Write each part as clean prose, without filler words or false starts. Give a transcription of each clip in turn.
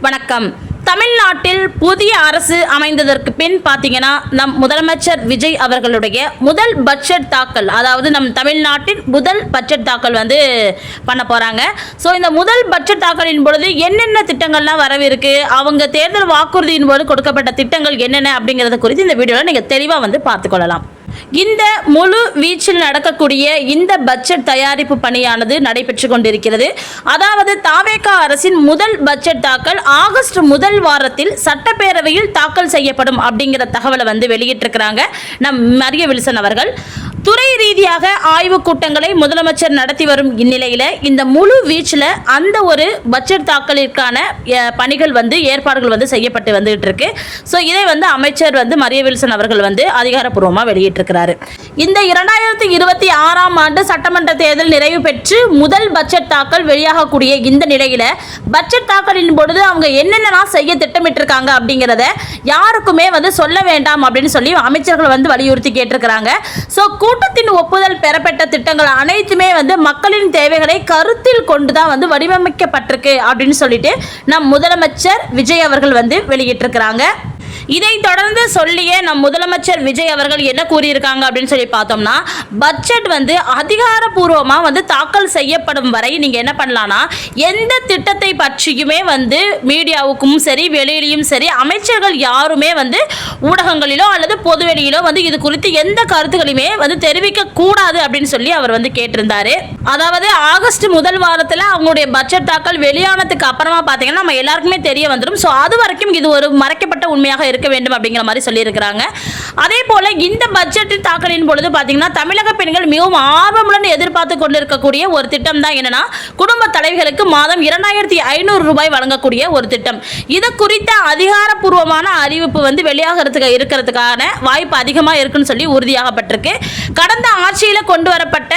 வணக்கம். தமிழ்நாட்டில் புதிய அரசு அமைந்ததற்கு பின் பார்த்தீங்கன்னா நம் முதலமைச்சர் விஜய் அவர்களுடைய முதல் பட்ஜெட் தாக்கல், அதாவது நம் தமிழ்நாட்டின் முதல் பட்ஜெட் தாக்கல் பண்ண போகிறாங்க. ஸோ இந்த முதல் பட்ஜெட் தாக்கலின் பொழுது என்னென்ன திட்டங்கள்லாம் வரவிருக்கு, அவங்க தேர்தல் வாக்குறுதியின் போது கொடுக்கப்பட்ட திட்டங்கள் என்னென்ன அப்படிங்கிறத குறித்து இந்த வீடியோவில் நீங்கள் தெளிவாக பார்த்துக்கொள்ளலாம். இந்த முழு வீச்சில் நடக்கக்கூடிய இந்த பட்ஜெட் தயாரிப்பு பணியானது நடைபெற்று கொண்டிருக்கிறது. அதாவது தாவேக அரசின் முதல் பட்ஜெட் தாக்கல் ஆகஸ்ட் முதல் வாரத்தில் சட்டப்பேரவையில் தாக்கல் செய்யப்படும் அப்படிங்கிற தகவலை வெளியிட்டிருக்கிறாங்க நம் மரிய வில்சன் அவர்கள். துறை ரீதியாக ஆய்வுக் கூட்டங்களை முதலமைச்சர் நடத்தி வரும் இந்நிலையில் இந்த முழு வீச்சில் அந்த ஒரு பட்ஜெட் தாக்கலிற்கான பணிகள் ஏற்பாடுகள் செய்யப்பட்டு வந்துகிட்டு இருக்கு. ஸோ இதை அமைச்சர் மரிய வில்சன் அவர்கள் அதிகாரப்பூர்வமாக வெளியிட்டிருக்கிறாரு. இந்த 2026ஆம் ஆண்டு சட்டமன்ற தேர்தல் நிறைவு பெற்று முதல் பட்ஜெட் தாக்கல் வெளியாகக்கூடிய இந்த நிலையில் பட்ஜெட் தாக்கலின் பொழுது அவங்க என்னென்னலாம் செய்ய திட்டமிட்டிருக்காங்க அப்படிங்கிறத யாருக்குமே சொல்ல வேண்டாம் அப்படின்னு சொல்லி அமைச்சர்கள் வலியுறுத்தி கேட்டிருக்கிறாங்க. ஸோ கூட்டத்தின் ஒப்புதல் பெறப்பட்ட திட்டங்கள் அனைத்துமே மக்களின் தேவைகளை கருத்தில் கொண்டுதான் வடிவமைக்கப்பட்டிருக்கு அப்படின்னு சொல்லிட்டு நம் முதலமைச்சர் விஜய் அவர்கள் வெளியிட்டிருக்கிறாங்க. இதை தொடர்ந்து சொல்லிய நம் முதலமைச்சர் விஜய் அவர்கள் என்ன கூறியிருக்காங்க அப்படின்னு சொல்லி பார்த்தோம்னா, பட்ஜெட் அதிகாரப்பூர்வமாக தாக்கல் செய்யப்படும் வரை நீங்கள் என்ன பண்ணலான்னா எந்த திட்டத்தை பற்றியுமே மீடியாவுக்கும் சரி வெளியிலையும் சரி அமைச்சர்கள் யாருமே ஊடகங்களிலோ அல்லது பொதுவெளியிலோ இது குறித்து எந்த கருத்துக்களையுமே தெரிவிக்க கூடாது அப்படின்னு சொல்லி அவர் கேட்டிருந்தாரு. அதாவது ஆகஸ்ட் முதல் வாரத்தில் அவங்களுடைய பட்ஜெட் தாக்கல் வெளியானதுக்கு அப்புறமா பார்த்தீங்கன்னா நம்ம எல்லாருக்குமே தெரிய வந்துடும். ஸோ அது வரைக்கும் இது ஒரு மறைக்கப்பட்ட உண்மையாக இருக்க வேண்டும் அப்படிங்கிற மாதிரி சொல்லியிருக்கிறாங்க. அதே போல இந்த பட்ஜெட் தாக்கலின் பொழுது பார்த்தீங்கன்னா தமிழக பெண்கள் மிகவும் ஆர்வமுடன் எதிர்பார்த்து கொண்டிருக்கக்கூடிய ஒரு திட்டம் தான் என்னன்னா குடும்ப தலைவிகளுக்கு மாதம் 2500 ரூபாய் வழங்கக்கூடிய ஒரு திட்டம். இது குறித்த அதிகாரப்பூர்வமான அறிவிப்பு வெளியாகிறதுக்கு இருக்கிறதுக்கான வாய்ப்பு அதிகமாக இருக்குன்னு சொல்லி உறுதியாகப்பட்டிருக்கு. கடந்த ஆட்சியில் கொண்டு வரப்பட்ட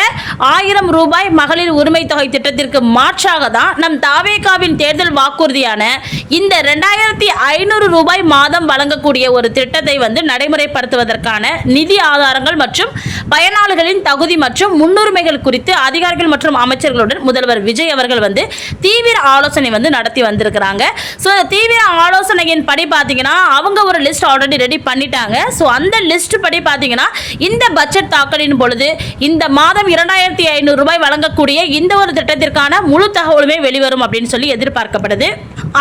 1000 ரூபாய் மகளிர் உரிமை தொகை திட்டத்திற்கு மாற்றாக தான் நம் தாவேகாவின் தேர்தல் வாக்குறுதியான இந்த 2500 ரூபாய் மாதம் வழங்கக்கூடிய ஒரு திட்டத்தை நடைமுறைப்படுத்துவதற்கான நிதி ஆதாரங்கள் மற்றும் பயனாளிகளின் தகுதி மற்றும் முன்னுரிமைகள் குறித்து அதிகாரிகள் மற்றும் அமைச்சர்களுடன் முதல்வர் விஜய் அவர்கள் தீவிர ஆலோசனை நடத்தி வந்திருக்கிறாங்க. ஸோ தீவிர ஆலோசனையின் படி பார்த்தீங்கன்னா அவங்க ஒரு லிஸ்ட் ஆல்ரெடி ரெடி பண்ணிட்டாங்க. ஸோ அந்த லிஸ்ட் படி பார்த்தீங்கன்னா இந்த பட்ஜெட் தாக்கலின் பொழுது இந்த மாதம் 2500 ரூபாய் வழங்கக்கூடிய இந்த ஒரு திட்டத்திற்கான முழு தகவலுமே வெளிவரும் அப்படின்னு சொல்லி எதிர்பார்க்கப்படுது.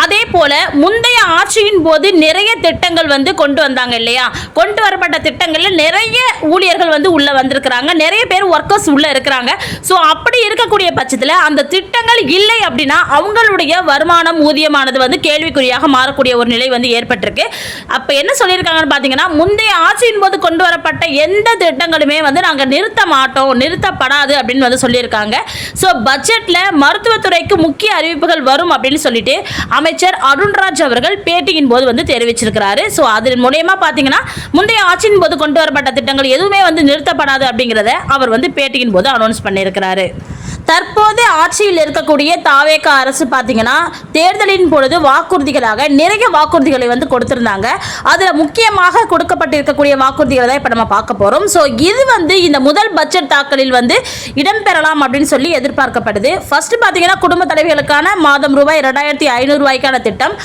அதே போல முந்தைய ஆட்சியின் போது நிறைய திட்டங்கள் கொண்டு வந்தாங்க இல்லையா, கொண்டு வரப்பட்ட திட்டங்களில் நிறைய ஊழியர்கள் உள்ள வந்திருக்கிறாங்க, நிறைய பேர் ஒர்க்கர்ஸ் உள்ள இருக்கிறாங்க. ஸோ அப்படி இருக்கக்கூடிய பட்சத்தில் அந்த திட்டங்கள் இல்லை அப்படின்னா அவங்களுடைய வருமானம் ஊதியமானது கேள்விக்குறியாக மாறக்கூடிய ஒரு நிலை ஏற்பட்டிருக்கு. அப்போ என்ன சொல்லியிருக்காங்கன்னு பார்த்தீங்கன்னா முந்தைய ஆட்சியின் போது கொண்டு வரப்பட்ட எந்த திட்டங்களுமே நாங்கள் நிறுத்த மாட்டோம், நிறுத்தப்படாது அப்படின்னு சொல்லியிருக்காங்க. ஸோ பட்ஜெட்டில் மருத்துவத்துறைக்கு முக்கிய அறிவிப்புகள் வரும் அப்படின்னு சொல்லிட்டு அமைச்சர் அருண்ராஜ் அவர்கள் பேட்டியின் போது தெரிவிச்சிருக்கிறாரு. ஸோ அதன் மூலமா பார்த்தீங்கன்னா முந்தைய ஆட்சியின் போது கொண்டு வரப்பட்ட திட்டங்கள் எதுவுமே நிறுத்தப்படாது அப்படிங்கிறத அவர் பேட்டியின் போது அனௌன்ஸ் பண்ணியிருக்கிறாரு. தற்போது ஆட்சியில் இருக்கக்கூடிய தாவேக அரசு பார்த்தீங்கன்னா தேர்தலின் பொழுது வாக்குறுதிகளாக நிறைய வாக்குறுதிகளை கொடுத்திருந்தாங்க. அதில் முக்கியமாக கொடுக்கப்பட்டிருக்கக்கூடிய வாக்குறுதிகளை தான் இப்போ நம்ம பார்க்க போகிறோம். ஸோ இது இந்த முதல் பட்ஜெட் தாக்கலில் இடம்பெறலாம் அப்படின்னு சொல்லி எதிர்பார்க்கப்படுது. ஃபர்ஸ்ட் பார்த்தீங்கன்னா குடும்ப தலைவிகளுக்கான மாதம் ரூபாய் 2500 ரூபாய்க்கான திட்டம்.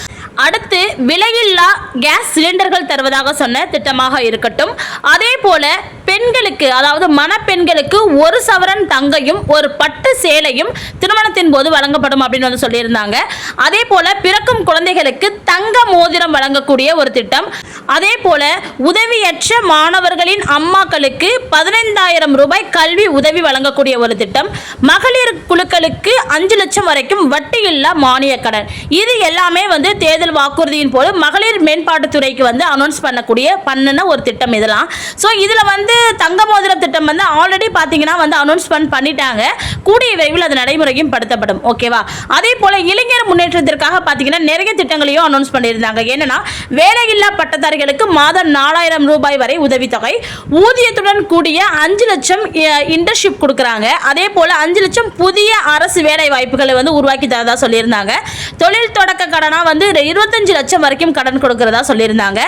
அடுத்து விலையில்லா கேஸ் சிலிண்டர்கள் தருவதாக சொன்ன திட்டமாக இருக்கட்டும். அதே போல பெண்களுக்கு, அதாவது மணப்பெண்களுக்கு 1 சவரன் தங்கையும் 1 பட்டு சேலையும் திருமணத்தின் போது வழங்கப்படும் அப்படின்னு சொல்லியிருந்தாங்க. அதே போல பிறக்கும் குழந்தைகளுக்கு தங்க மோதிரம் வழங்கக்கூடிய ஒரு திட்டம். அதே போல உதவியற்ற மாணவர்களின் அம்மாக்களுக்கு 15000 ரூபாய் கல்வி உதவி வழங்கக்கூடிய ஒரு திட்டம். மகளிர் குழுக்களுக்கு 5 லட்சம் வரைக்கும் வட்டியில்லா மானிய கடன். இது எல்லாமே தேர்தல் வாக்குறுதியின் போது மகளிர் மேம்பாட்டுத்துறைக்கு அனௌன்ஸ் பண்ணின ஒரு திட்டம் இதெல்லாம். ஸோ இதில் தங்க மோதிர திட்டம் ஆல்ரெடி பார்த்தீங்கன்னா அனௌன்ஸ் பண்ணிட்டாங்க. கூடிய விரைவில் அது நடைமுறையும் படுத்தப்படும். ஓகேவா? அதே போல இளைஞர் முன்னேற்றத்திற்காக பார்த்தீங்கன்னா நிறைய திட்டங்களையும் அனௌன்ஸ் பண்ணியிருந்தாங்க. என்னன்னா வேலையில்லா பட்டதாரிகளுக்கு மாதம் 4000 ரூபாய் வரை உதவித்தொகை, ஊதியத்துடன் கூடிய 5 லட்சம் இன்டர்ன்ஷிப் கொடுக்குறாங்க. அதே போல 5 லட்சம் புதிய அரசு வேலை வாய்ப்புகளை உருவாக்கி தரதா சொல்லியிருந்தாங்க. தொழில் தொடக்க கடனா 25 லட்சம் வரைக்கும் கடன் கொடுக்கிறதா சொல்லியிருந்தாங்க.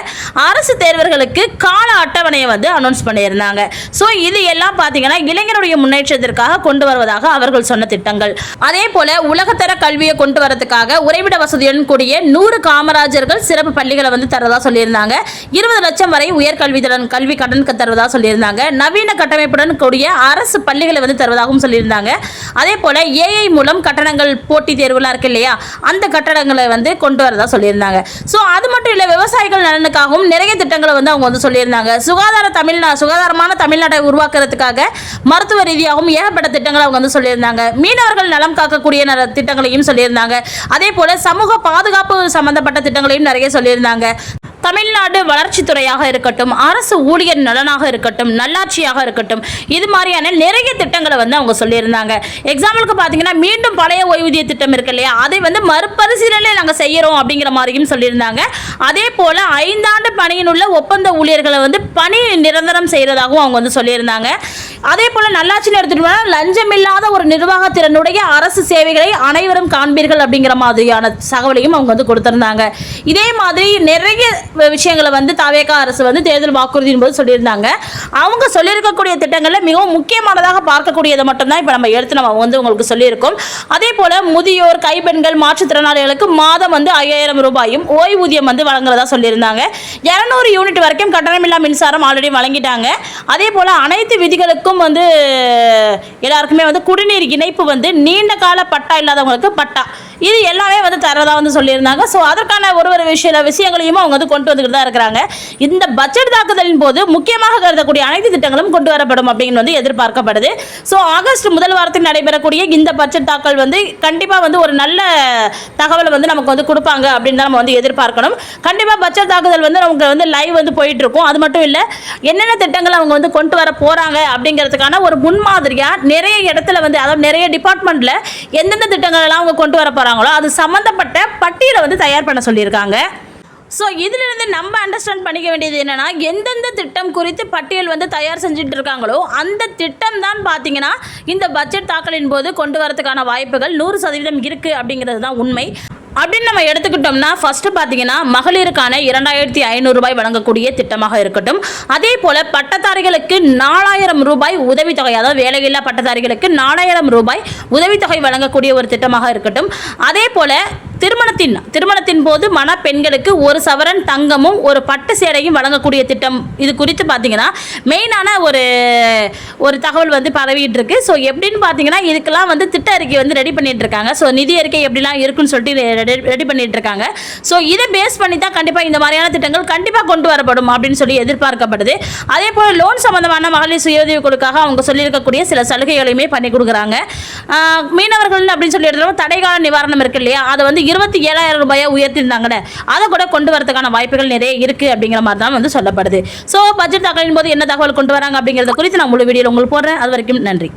அரசு தேர்வர்களுக்கு கால அட்டவணையை அனௌன்ஸ் பண்ணியிருந்தாங்க. சொல்லியிருந்தாங்க. ஸோ இது எல்லாம் பார்த்தீங்கன்னா இளைஞருடைய முன்னேற்றத்திற்காக கொண்டு வருவதாக அவர்கள் சொன்ன திட்டங்கள். அதே போல உலகத்தர கல்வியை கொண்டு வரதுக்காக உறைவிட வசதியுடன் கூடிய 100 காமராஜர்கள் சிறப்பு பள்ளிகளை வந்து தரதா சொல்லியிருந்தாங்க. 20 லட்சம் வரை உயர்கல்வி கல்வி கடன் தருவதா சொல்லியிருந்தாங்க. நவீன கட்டமைப்புடன் கூடிய அரசு பள்ளிகளை வந்து தருவதாகவும் சொல்லியிருந்தாங்க. அதே போல ஏஐ மூலம் கட்டணங்கள் போட்டி தேர்வுலாம் இருக்கு இல்லையா, அந்த கட்டணங்களை வந்து கொண்டு வரதா சொல்லியிருந்தாங்க. ஸோ அது மட்டும் இல்லை, விவசாயிகள் நலனுக்காகவும் நிறைய திட்டங்களை வந்து அவங்க வந்து சொல்லியிருந்தாங்க. சுகாதாரமான தமிழ்நாட்டை உருவாக்குறதுக்காக மருத்துவ ரீதியாகவும் ஏகப்பட்ட திட்டங்களை அவங்க வந்து சொல்லியிருந்தாங்க. மீனவர்கள் நலம் காக்கக்கூடிய திட்டங்களையும் சொல்லியிருந்தாங்க. அதே போல சமூக பாதுகாப்பு சம்பந்தப்பட்ட திட்டங்களையும் நிறைய சொல்லியிருந்தாங்க. தமிழ்நாடு வளர்ச்சித்துறையாக இருக்கட்டும், அரசு ஊழியர் நலனாக இருக்கட்டும், நல்லாட்சியாக இருக்கட்டும், இது மாதிரியான நிறைய திட்டங்களை வந்து அவங்க சொல்லியிருந்தாங்க. எக்ஸாம்பிளுக்கு பார்த்தீங்கன்னா மீண்டும் பழைய ஓய்வூதிய திட்டம் இருக்கு இல்லையா, அதை வந்து மறுபரிசீலனை நாங்கள் செய்கிறோம் அப்படிங்கிற மாதிரியும் சொல்லியிருந்தாங்க. அதே போல் 5 ஆண்டு பணியில் உள்ள ஒப்பந்த ஊழியர்களை வந்து பணி நிரந்தரம் செய்கிறதாகவும் அவங்க வந்து சொல்லியிருந்தாங்க. அதே போல் நல்லாட்சின்னு எடுத்துகிட்டோம்னா லஞ்சமில்லாத ஒரு நிர்வாகத்திறனுடைய அரசு சேவைகளை அனைவரும் காண்பீர்கள் அப்படிங்கிற மாதிரியான தகவலையும் அவங்க வந்து கொடுத்திருந்தாங்க. இதே மாதிரி நிறைய விஷயங்களை வந்து தவேகா அரசு வந்து தேர்தல் வாக்குறுதியின் போது சொல்லியிருந்தாங்க. அவங்க சொல்லியிருக்கக்கூடிய திட்டங்களில் மிகவும் முக்கியமானதாக பார்க்கக்கூடியதை மட்டும்தான் இப்போ நம்ம எடுத்து நம்ம வந்து உங்களுக்கு சொல்லியிருக்கோம். அதே போல் முதியோர், கைப்பெண்கள், மாற்றுத்திறனாளிகளுக்கு மாதம் வந்து 5000 ரூபாயும் ஓய்வூதியம் வந்து வழங்குறதா சொல்லியிருந்தாங்க. 200 யூனிட் வரைக்கும் கட்டணமில்லா மின்சாரம் ஆல்ரெடி வழங்கிட்டாங்க. அதே போல் அனைத்து விதிகளுக்கும் வந்து எல்லாருக்குமே வந்து குடிநீர் இணைப்பு வந்து நீண்ட கால பட்டா இல்லாதவங்களுக்கு பட்டா, இது எல்லாமே வந்து தரதா வந்து சொல்லியிருந்தாங்க. ஸோ அதற்கான ஒரு விஷயங்களையும் அவங்க வந்து கொண்டு வந்துக்கிட்டு தான் இருக்கிறாங்க. இந்த பட்ஜெட் தாக்குதலின் போது முக்கியமாக கருதக்கூடிய அனைத்து திட்டங்களும் கொண்டு வரப்படும் அப்படின்னு வந்து எதிர்பார்க்கப்படுது. ஸோ ஆகஸ்ட் முதல் வாரத்தில் நடைபெறக்கூடிய இந்த பட்ஜெட் தாக்கல் வந்து கண்டிப்பாக வந்து ஒரு நல்ல தகவலை வந்து நமக்கு வந்து கொடுப்பாங்க அப்படின்னு தான் நம்ம வந்து எதிர்பார்க்கணும். கண்டிப்பாக பட்ஜெட் தாக்குதல் வந்து நமக்கு வந்து லைவ் வந்து போயிட்டு இருக்கும். அது மட்டும் இல்லை, என்னென்ன திட்டங்கள் அவங்க வந்து கொண்டு வர போகிறாங்க அப்படிங்கிறதுக்கான ஒரு முன்மாதிரியாக நிறைய இடத்துல வந்து, அதாவது நிறைய டிபார்ட்மெண்ட்டில் எந்தெந்த திட்டங்கள் எல்லாம் அவங்க கொண்டு வர போகிறாங்களோ அது சம்மந்தப்பட்ட பட்டியலை வந்து தயார் பண்ண சொல்லியிருக்காங்க. ஸோ இதிலிருந்து நம்ம அண்டர்ஸ்டாண்ட் பண்ணிக்க வேண்டியது என்னென்னா, எந்தெந்த திட்டம் குறித்து பட்டியல் வந்து தயார் செஞ்சுட்டு இருக்காங்களோ அந்த திட்டம் தான் பார்த்தீங்கன்னா இந்த பட்ஜெட் தாக்கலின் போது கொண்டு வரதுக்கான வாய்ப்புகள் 100% இருக்குது அப்படிங்கிறது தான் உண்மை. அப்படின்னு நம்ம எடுத்துக்கிட்டோம்னா, ஃபஸ்ட்டு பார்த்தீங்கன்னா மகளிருக்கான 2500 ரூபாய் வழங்கக்கூடிய திட்டமாக இருக்கட்டும். அதே போல் பட்டதாரிகளுக்கு 4000 ரூபாய் உதவித்தொகை, அதாவது வேலையில்லா பட்டதாரிகளுக்கு 4000 ரூபாய் உதவித்தொகை வழங்கக்கூடிய ஒரு திட்டமாக இருக்கட்டும். அதே போல் திருமணத்தின் போது மணப்பெண்களுக்கு 1 சவரன் தங்கமும் ஒரு பட்டு சேலையும் வழங்கக்கூடிய திட்டம். இது குறித்து பார்த்தீங்கன்னா மெயினான ஒரு தகவல் வந்து பரவிட்டு இருக்கு. ஸோ எப்படின்னு பார்த்தீங்கன்னா இதுக்கெல்லாம் வந்து திட்ட அறிக்கை வந்து ரெடி பண்ணிட்டு இருக்காங்க. ஸோ நிதி அறிக்கை எப்படிலாம் இருக்குன்னு சொல்லிட்டு ரெடி பண்ணிட்டு இருக்காங்க. ஸோ இதை பேஸ் பண்ணி தான் கண்டிப்பாக இந்த மாதிரியான திட்டங்கள் கண்டிப்பாக கொண்டு வரப்படும் அப்படின்னு சொல்லி எதிர்பார்க்கப்படுது. அதே போல் லோன் சம்பந்தமான மகளிர் சுய உதவி குழுக்காக அவங்க சொல்லியிருக்கக்கூடிய சில சலுகைகளையுமே பண்ணி கொடுக்குறாங்க. மீனவர்கள் அப்படின்னு சொல்லி எடுத்துகிட்டோம், தடைகால நிவாரணம் இருக்கு இல்லையா, அதை வந்து 27,000 ரூபாயை உயர்த்திருந்தாங்கன்னு அதை கூட கொண்டு வரதுக்கான வாய்ப்புகள் நிறைய இருக்குது அப்படிங்கிற மாதிரி தான் வந்து சொல்லப்படுது. ஸோ பட்ஜெட் தாக்கலின் போது என்ன தகவல் கொண்டு வராங்க அப்படிங்கிறத குறித்து நான் முழு வீடியோவில் உங்களுக்கு போடுறேன். அது வரைக்கும் நன்றி.